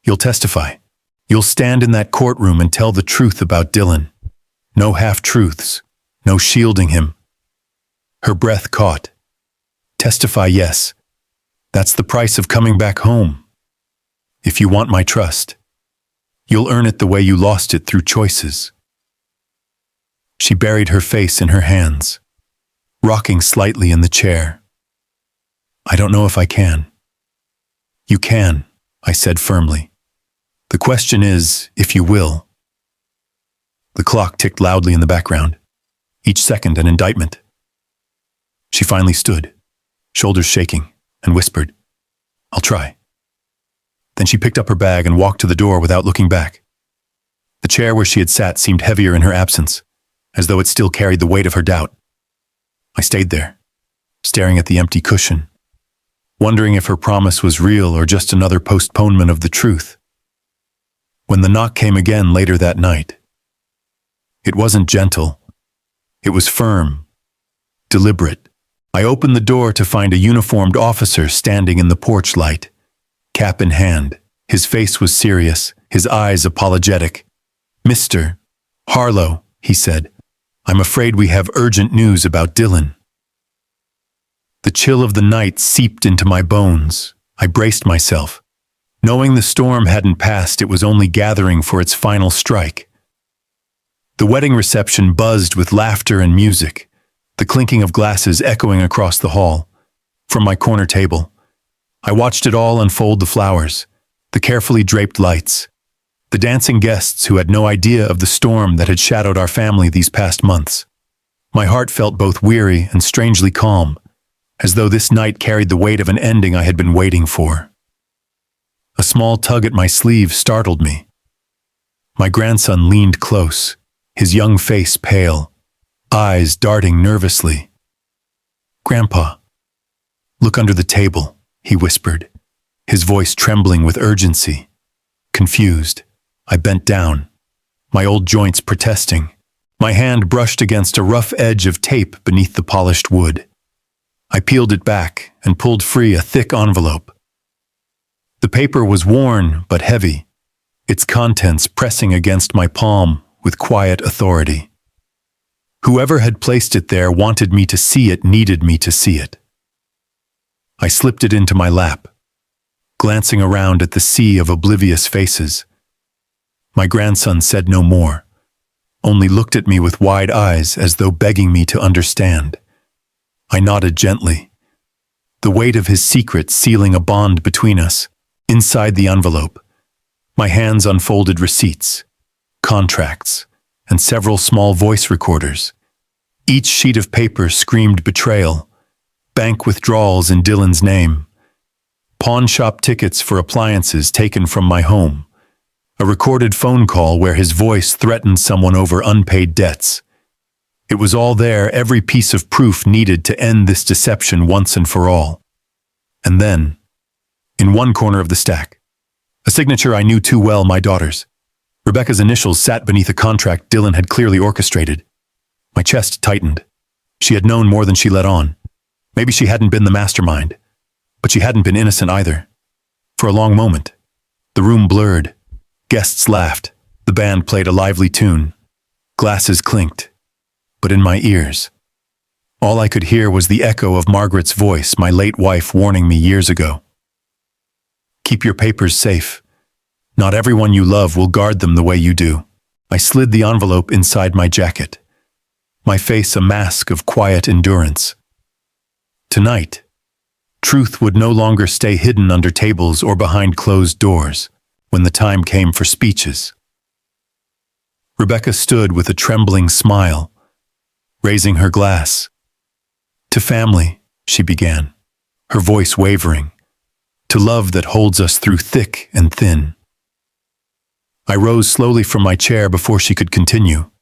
Speaker 1: you'll testify. You'll stand in that courtroom and tell the truth about Dylan. No half-truths, no shielding him. Her breath caught. Testify, yes. That's the price of coming back home. If you want my trust, you'll earn it the way you lost it through choices. She buried her face in her hands, rocking slightly in the chair. I don't know if I can. You can, I said firmly. The question is, if you will. The clock ticked loudly in the background, each second an indictment. She finally stood, shoulders shaking, and whispered, I'll try. Then she picked up her bag and walked to the door without looking back. The chair where she had sat seemed heavier in her absence, as though it still carried the weight of her doubt. I stayed there, staring at the empty cushion, wondering if her promise was real or just another postponement of the truth. When the knock came again later that night, it wasn't gentle. It was firm, deliberate. I opened the door to find a uniformed officer standing in the porch light, cap in hand. His face was serious, his eyes apologetic. Mr. Harlow, he said, I'm afraid we have urgent news about Dylan. The chill of the night seeped into my bones. I braced myself. Knowing the storm hadn't passed, it was only gathering for its final strike. The wedding reception buzzed with laughter and music, the clinking of glasses echoing across the hall. From my corner table, I watched it all unfold: the flowers, the carefully draped lights, the dancing guests who had no idea of the storm that had shadowed our family these past months. My heart felt both weary and strangely calm, as though this night carried the weight of an ending I had been waiting for. A small tug at my sleeve startled me. My grandson leaned close, his young face pale, eyes darting nervously. Grandpa, look under the table, he whispered, his voice trembling with urgency. Confused, I bent down, my old joints protesting. My hand brushed against a rough edge of tape beneath the polished wood. I peeled it back and pulled free a thick envelope. The paper was worn but heavy, its contents pressing against my palm with quiet authority. Whoever had placed it there wanted me to see it, needed me to see it. I slipped it into my lap, glancing around at the sea of oblivious faces. My grandson said no more, only looked at me with wide eyes as though begging me to understand. I nodded gently, the weight of his secret sealing a bond between us. Inside the envelope, my hands unfolded receipts, contracts, and several small voice recorders. Each sheet of paper screamed betrayal, bank withdrawals in Dylan's name, pawn shop tickets for appliances taken from my home, a recorded phone call where his voice threatened someone over unpaid debts. It was all there, every piece of proof needed to end this deception once and for all. And then, in one corner of the stack, a signature I knew too well, my daughter's. Rebecca's initials sat beneath a contract Dylan had clearly orchestrated. My chest tightened. She had known more than she let on. Maybe she hadn't been the mastermind, but she hadn't been innocent either. For a long moment, the room blurred. Guests laughed. The band played a lively tune. Glasses clinked. But in my ears, all I could hear was the echo of Margaret's voice, my late wife warning me years ago. Keep your papers safe. Not everyone you love will guard them the way you do. I slid the envelope inside my jacket, my face a mask of quiet endurance. Tonight, truth would no longer stay hidden under tables or behind closed doors when the time came for speeches. Rebecca stood with a trembling smile, raising her glass. To family, she began, her voice wavering. To love that holds us through thick and thin. I rose slowly from my chair before she could continue.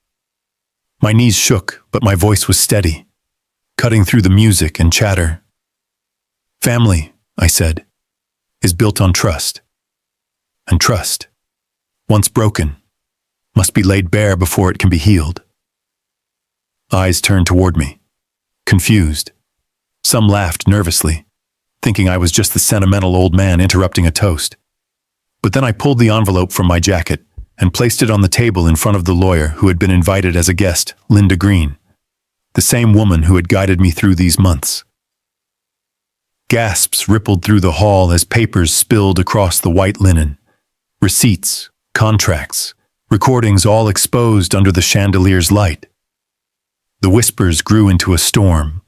Speaker 1: My knees shook, but my voice was steady, cutting through the music and chatter. Family, I said, is built on trust. And trust, once broken, must be laid bare before it can be healed. Eyes turned toward me, confused. Some laughed nervously, thinking I was just the sentimental old man interrupting a toast. But then I pulled the envelope from my jacket and placed it on the table in front of the lawyer who had been invited as a guest, Linda Green, the same woman who had guided me through these months. Gasps rippled through the hall as papers spilled across the white linen. Receipts, contracts, recordings all exposed under the chandelier's light. The whispers grew into a storm.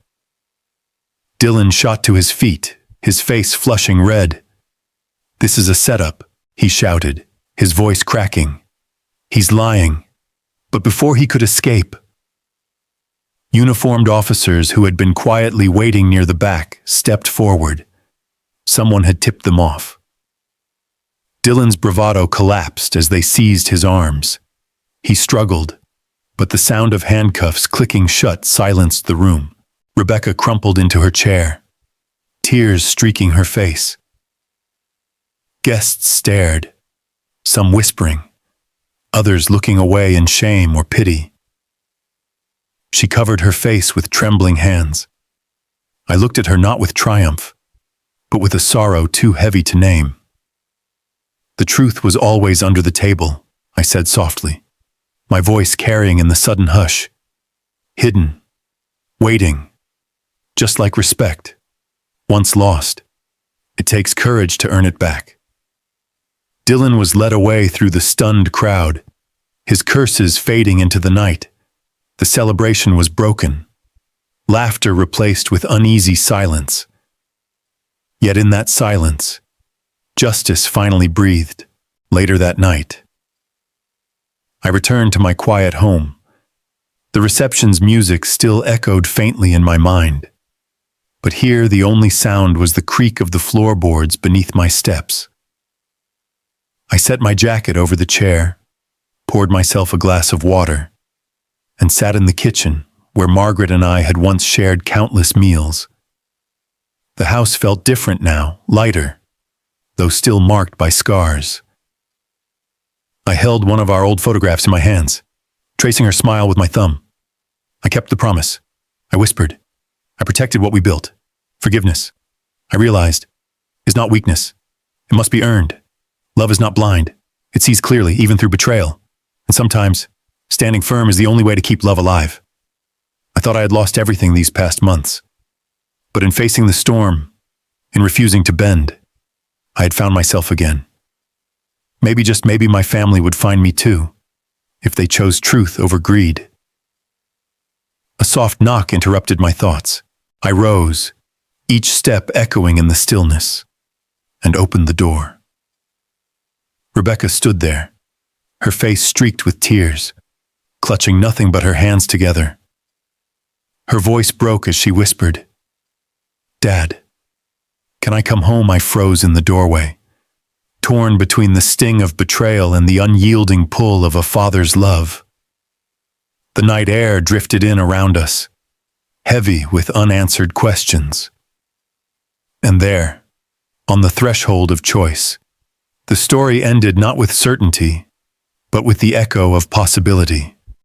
Speaker 1: Dylan shot to his feet, his face flushing red. "This is a setup," he shouted, his voice cracking. "He's lying." But before he could escape, uniformed officers who had been quietly waiting near the back stepped forward. Someone had tipped them off. Dylan's bravado collapsed as they seized his arms. He struggled, but the sound of handcuffs clicking shut silenced the room. Rebecca crumpled into her chair, tears streaking her face. Guests stared, some whispering, others looking away in shame or pity. She covered her face with trembling hands. I looked at her not with triumph, but with a sorrow too heavy to name. "The truth was always under the table," I said softly, my voice carrying in the sudden hush. "Hidden, waiting, just like respect. Once lost, it takes courage to earn it back." Dylan was led away through the stunned crowd, his curses fading into the night. The celebration was broken, laughter replaced with uneasy silence. Yet in that silence, justice finally breathed. Later that night, I returned to my quiet home. The reception's music still echoed faintly in my mind, but here the only sound was the creak of the floorboards beneath my steps. I set my jacket over the chair, poured myself a glass of water, and sat in the kitchen where Margaret and I had once shared countless meals. The house felt different now, lighter, though still marked by scars. I held one of our old photographs in my hands, tracing her smile with my thumb. "I kept the promise," I whispered. "I protected what we built. Forgiveness, I realized, is not weakness. It must be earned. Love is not blind. It sees clearly, even through betrayal. And sometimes, standing firm is the only way to keep love alive." I thought I had lost everything these past months. But in facing the storm, in refusing to bend, I had found myself again. Maybe, just maybe, my family would find me too, if they chose truth over greed. A soft knock interrupted my thoughts. I rose, each step echoing in the stillness, and opened the door. Rebecca stood there, her face streaked with tears, clutching nothing but her hands together. Her voice broke as she whispered, "Dad, can I come home?" I froze in the doorway, torn between the sting of betrayal and the unyielding pull of a father's love. The night air drifted in around us, heavy with unanswered questions. And there, on the threshold of choice, the story ended not with certainty, but with the echo of possibility.